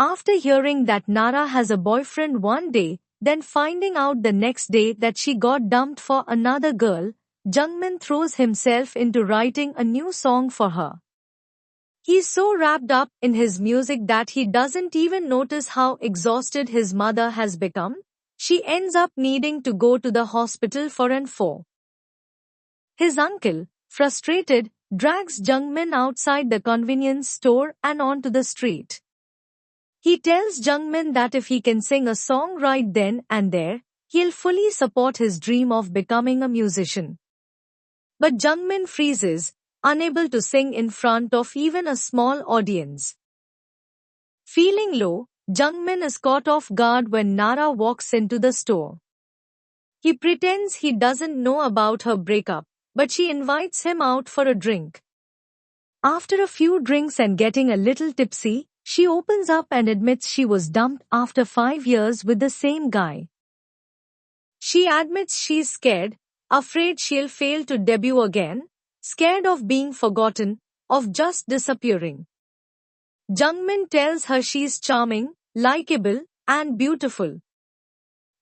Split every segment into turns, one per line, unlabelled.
After hearing that Nara has a boyfriend one day, then finding out the next day that she got dumped for another girl, Jungmin throws himself into writing a new song for her. He's so wrapped up in his music that he doesn't even notice how exhausted his mother has become. She ends up needing to go to the hospital for an IV. His uncle, frustrated, drags Jungmin outside the convenience store and onto the street. He tells Jungmin that if he can sing a song right then and there, he'll fully support his dream of becoming a musician. But Jungmin freezes, unable to sing in front of even a small audience. Feeling low, Jungmin is caught off guard when Nara walks into the store. He pretends he doesn't know about her breakup, but she invites him out for a drink. After a few drinks and getting a little tipsy, she opens up and admits she was dumped after 5 years with the same guy. She admits she's scared, afraid she'll fail to debut again, scared of being forgotten, of just disappearing. Jungmin tells her she's charming, likable, and beautiful.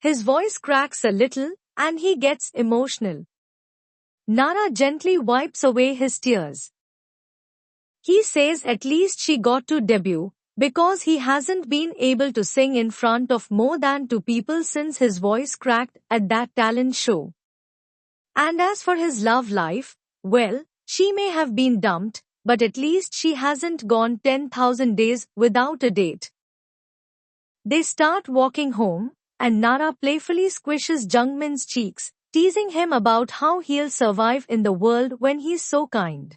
His voice cracks a little, and he gets emotional. Nara gently wipes away his tears. He says at least she got to debut, because he hasn't been able to sing in front of more than 2 people since his voice cracked at that talent show. And as for his love life, well, she may have been dumped, but at least she hasn't gone 10,000 days without a date. They start walking home, and Nara playfully squishes Jungmin's cheeks, teasing him about how he'll survive in the world when he's so kind.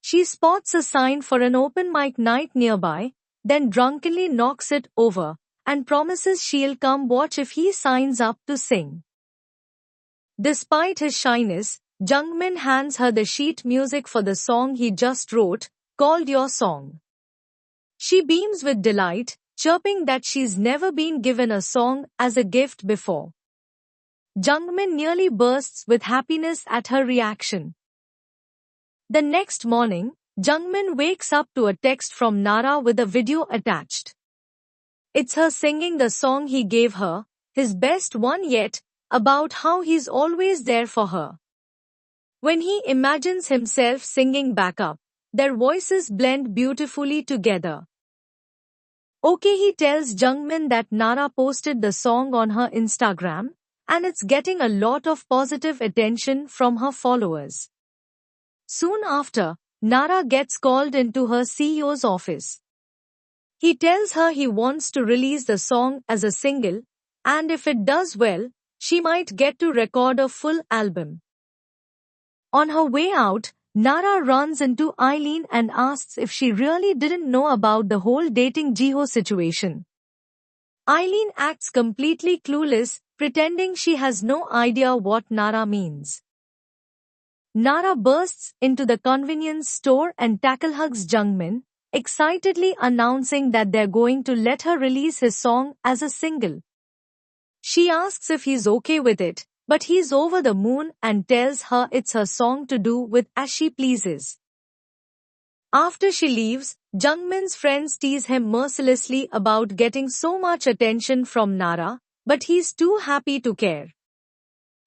She spots a sign for an open mic night nearby, then drunkenly knocks it over, and promises she'll come watch if he signs up to sing. Despite his shyness, Jungmin hands her the sheet music for the song he just wrote, called Your Song. She beams with delight, chirping that she's never been given a song as a gift before. Jungmin nearly bursts with happiness at her reaction. The next morning, Jungmin wakes up to a text from Nara with a video attached. It's her singing the song he gave her, his best one yet, about how he's always there for her. When he imagines himself singing backup, their voices blend beautifully together. Okay, he tells Jungmin that Nara posted the song on her Instagram, and it's getting a lot of positive attention from her followers. Soon after, Nara gets called into her CEO's office. He tells her he wants to release the song as a single, and if it does well, she might get to record a full album. On her way out, Nara runs into Eileen and asks if she really didn't know about the whole dating Jiho situation. Eileen acts completely clueless, pretending she has no idea what Nara means. Nara bursts into the convenience store and tacklehugs Jungmin, excitedly announcing that they're going to let her release his song as a single. She asks if he's okay with it, but he's over the moon and tells her it's her song to do with as she pleases. After she leaves, Jungmin's friends tease him mercilessly about getting so much attention from Nara, but he's too happy to care.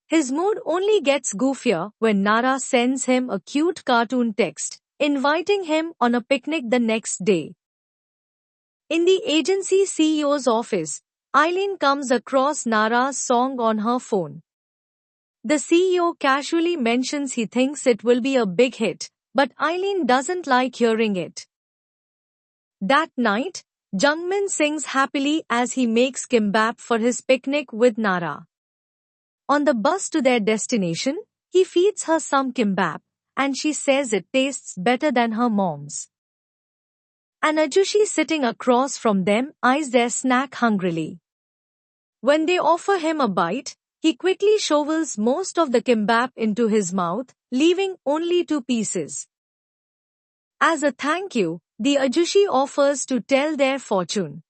His mood only gets goofier when Nara sends him a cute cartoon text, inviting him on a picnic the next day. In the agency CEO's office, Eileen comes across Nara's song on her phone. The CEO casually mentions he thinks it will be a big hit, but Eileen doesn't like hearing it. That night, Jungmin sings happily as he makes kimbap for his picnic with Nara. On the bus to their destination, he feeds her some kimbap, and she says it tastes better than her mom's. An ajushi sitting across from them eyes their snack hungrily. When they offer him a bite, he quickly shovels most of the kimbap into his mouth, leaving only 2 pieces. As a thank you, the ajushi offers to tell their fortune.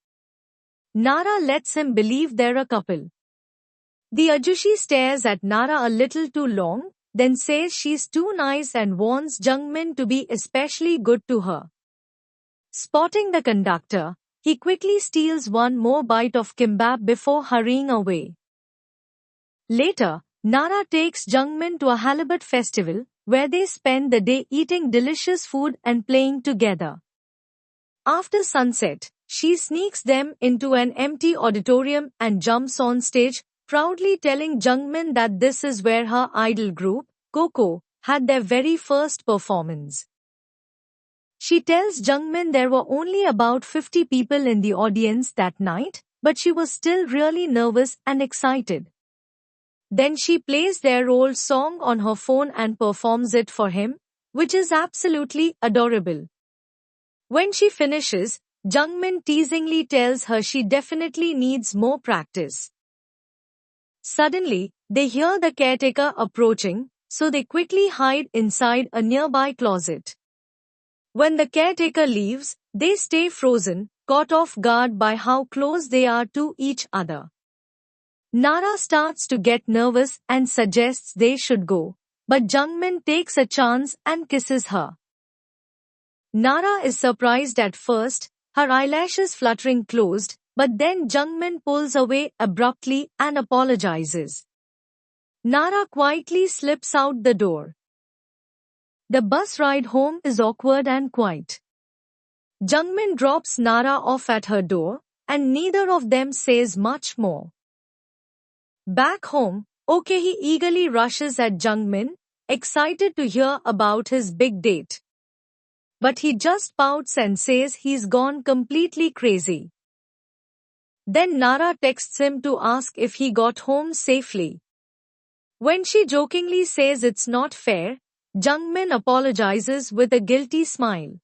Nara lets him believe they're a couple. The ajushi stares at Nara a little too long, then says she's too nice and warns Jungmin to be especially good to her. Spotting the conductor, he quickly steals one more bite of kimbap before hurrying away. Later, Nara takes Jungmin to a halibut festival, where they spend the day eating delicious food and playing together. After sunset, she sneaks them into an empty auditorium and jumps on stage, proudly telling Jungmin that this is where her idol group, Coco, had their very first performance. She tells Jungmin there were only about 50 people in the audience that night, but she was still really nervous and excited. Then she plays their old song on her phone and performs it for him, which is absolutely adorable. When she finishes, Jungmin teasingly tells her she definitely needs more practice. Suddenly, they hear the caretaker approaching, so they quickly hide inside a nearby closet. When the caretaker leaves, they stay frozen, caught off guard by how close they are to each other. Nara starts to get nervous and suggests they should go, but Jungmin takes a chance and kisses her. Nara is surprised at first, her eyelashes fluttering closed, but then Jungmin pulls away abruptly and apologizes. Nara quietly slips out the door. The bus ride home is awkward and quiet. Jungmin drops Nara off at her door, and neither of them says much more. Back home, Okehi eagerly rushes at Jungmin, excited to hear about his big date. But he just pouts and says he's gone completely crazy. Then Nara texts him to ask if he got home safely. When she jokingly says it's not fair, Jungmin apologizes with a guilty smile.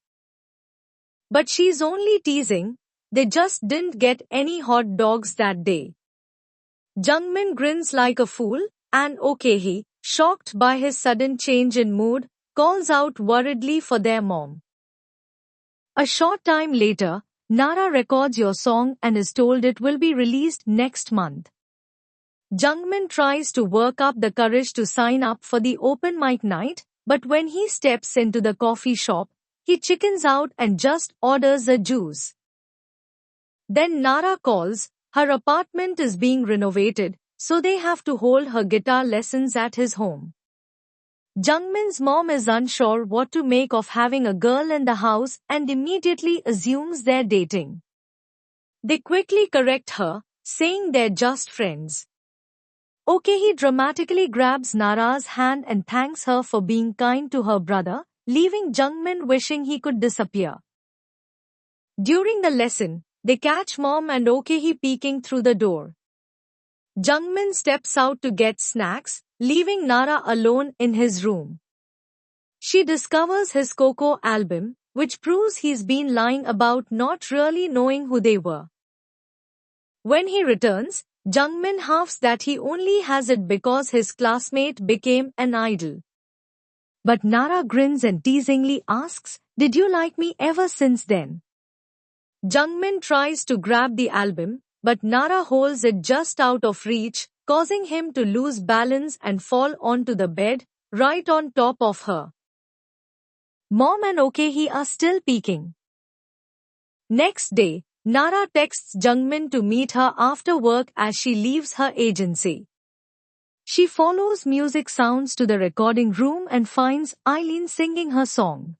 But she's only teasing, they just didn't get any hot dogs that day. Jungmin grins like a fool, and Okehi, shocked by his sudden change in mood, calls out worriedly for their mom. A short time later, Nara records your song and is told it will be released next month. Jungmin tries to work up the courage to sign up for the open mic night, but when he steps into the coffee shop, he chickens out and just orders a juice. Then Nara calls. Her apartment is being renovated, so they have to hold her guitar lessons at his home. Jungmin's mom is unsure what to make of having a girl in the house and immediately assumes they're dating. They quickly correct her, saying they're just friends. Okehi dramatically grabs Nara's hand and thanks her for being kind to her brother, leaving Jungmin wishing he could disappear. During the lesson, they catch Mom and Okehi peeking through the door. Jungmin steps out to get snacks, leaving Nara alone in his room. She discovers his Coco album, which proves he's been lying about not really knowing who they were. When he returns, Jungmin huffs that he only has it because his classmate became an idol. But Nara grins and teasingly asks, "Did you like me ever since then?" Jungmin tries to grab the album, but Nara holds it just out of reach, causing him to lose balance and fall onto the bed, right on top of her. Mom and Okehi are still peeking. Next day, Nara texts Jungmin to meet her after work as she leaves her agency. She follows music sounds to the recording room and finds Eileen singing her song.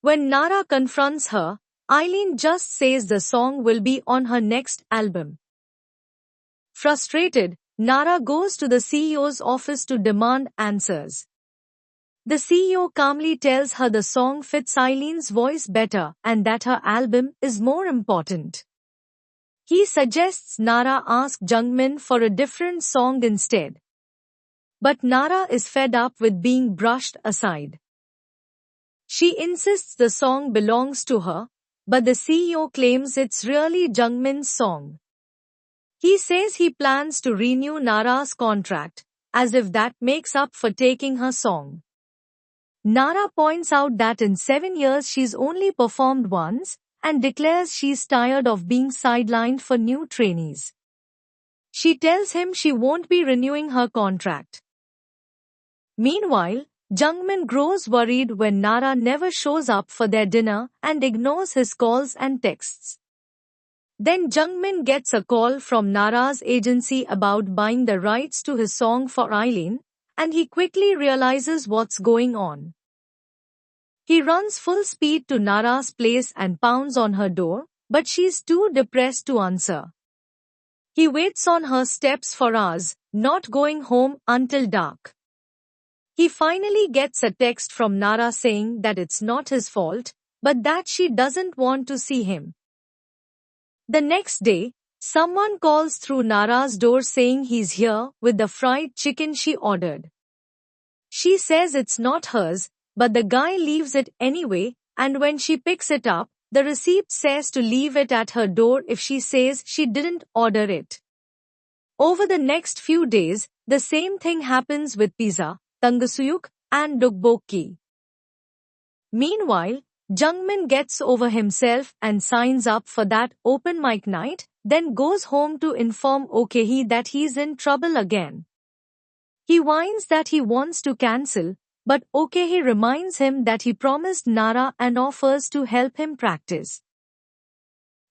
When Nara confronts her, Eileen just says the song will be on her next album. Frustrated, Nara goes to the CEO's office to demand answers. The CEO calmly tells her the song fits Eileen's voice better and that her album is more important. He suggests Nara ask Jungmin for a different song instead. But Nara is fed up with being brushed aside. She insists the song belongs to her, but the CEO claims it's really Jungmin's song. He says he plans to renew Nara's contract, as if that makes up for taking her song. Nara points out that in 7 years she's only performed once, and declares she's tired of being sidelined for new trainees. She tells him she won't be renewing her contract. Meanwhile, Jungmin grows worried when Nara never shows up for their dinner and ignores his calls and texts. Then Jungmin gets a call from Nara's agency about buying the rights to his song for Eileen, and he quickly realizes what's going on. He runs full speed to Nara's place and pounds on her door, but she's too depressed to answer. He waits on her steps for hours, not going home until dark. He finally gets a text from Nara saying that it's not his fault, but that she doesn't want to see him. The next day, someone calls through Nara's door saying he's here with the fried chicken she ordered. She says it's not hers, but the guy leaves it anyway, and when she picks it up, the receipt says to leave it at her door if she says she didn't order it. Over the next few days, the same thing happens with pizza, Tangasuyuk, and Dokboki. Meanwhile, Jungmin gets over himself and signs up for that open mic night, then goes home to inform Okehee that he's in trouble again. He whines that he wants to cancel, but Okehee reminds him that he promised Nara and offers to help him practice.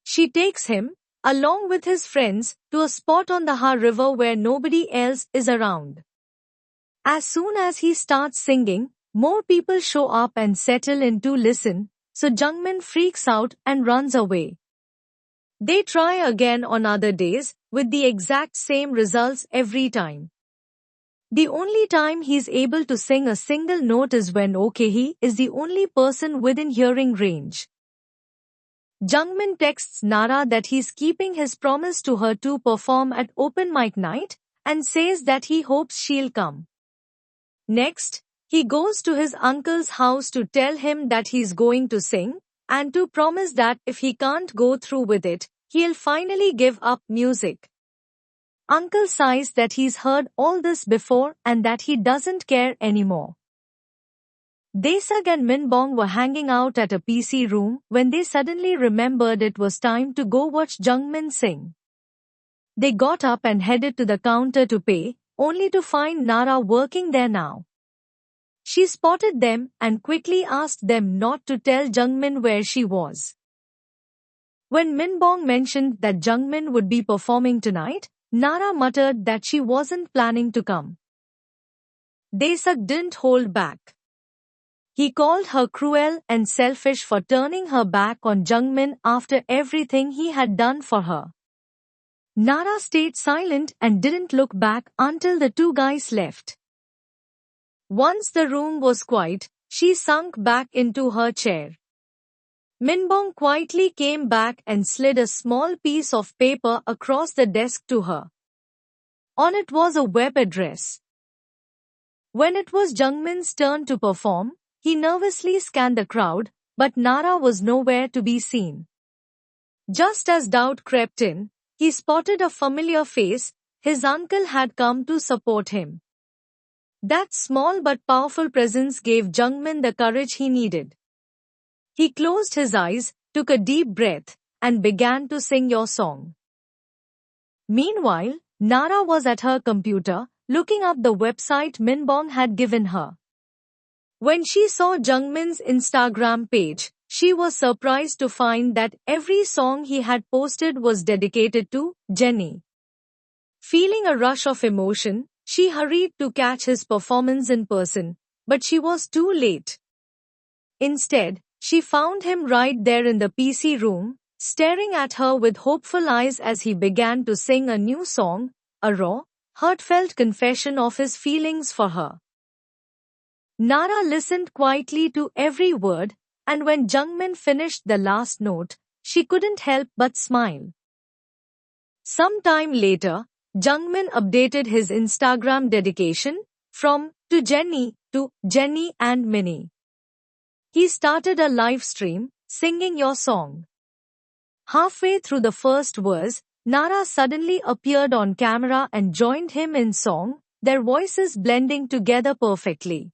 She takes him, along with his friends, to a spot on the Ha River where nobody else is around. As soon as he starts singing, more people show up and settle in to listen, so Jungmin freaks out and runs away. They try again on other days, with the exact same results every time. The only time he's able to sing a single note is when Okehee is the only person within hearing range. Jungmin texts Nara that he's keeping his promise to her to perform at open mic night, and says that he hopes she'll come. Next, he goes to his uncle's house to tell him that he's going to sing, and to promise that if he can't go through with it, he'll finally give up music. Uncle sighs that he's heard all this before and that he doesn't care anymore. Daesung and Minbong were hanging out at a PC room when they suddenly remembered it was time to go watch Jungmin sing. They got up and headed to the counter to pay, only to find Nara working there now. She spotted them and quickly asked them not to tell Jungmin where she was. When Minbong mentioned that Jungmin would be performing tonight, Nara muttered that she wasn't planning to come. Daesung didn't hold back. He called her cruel and selfish for turning her back on Jungmin after everything he had done for her. Nara stayed silent and didn't look back until the two guys left. Once the room was quiet, she sunk back into her chair. Minbong quietly came back and slid a small piece of paper across the desk to her. On it was a web address. When it was Jungmin's turn to perform, he nervously scanned the crowd, but Nara was nowhere to be seen. Just as doubt crept in, he spotted a familiar face. His uncle had come to support him. That small but powerful presence gave Jungmin the courage he needed. He closed his eyes, took a deep breath, and began to sing your song. Meanwhile, Nara was at her computer, looking up the website Minbong had given her. When she saw Jungmin's Instagram page, she was surprised to find that every song he had posted was dedicated to Jennie. Feeling a rush of emotion, she hurried to catch his performance in person, but she was too late. Instead, she found him right there in the PC room, staring at her with hopeful eyes as he began to sing a new song, a raw, heartfelt confession of his feelings for her. Nara listened quietly to every word, and when Jungmin finished the last note, she couldn't help but smile. Some time later, Jungmin updated his Instagram dedication from to Jennie to Jennie and Minnie. He started a live stream, singing your song. Halfway through the first verse, Nara suddenly appeared on camera and joined him in song, their voices blending together perfectly.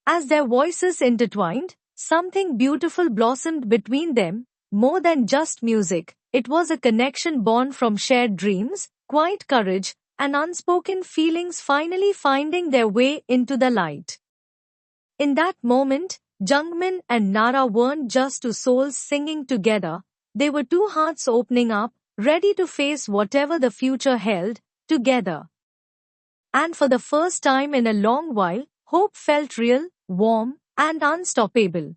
As their voices intertwined, something beautiful blossomed between them. More than just music, it was a connection born from shared dreams, quiet courage, and unspoken feelings finally finding their way into the light. In that moment, Jungmin and Nara weren't just two souls singing together, They were two hearts opening up, ready to face whatever the future held, together. And for the first time in a long while, hope felt real, warm, and unstoppable.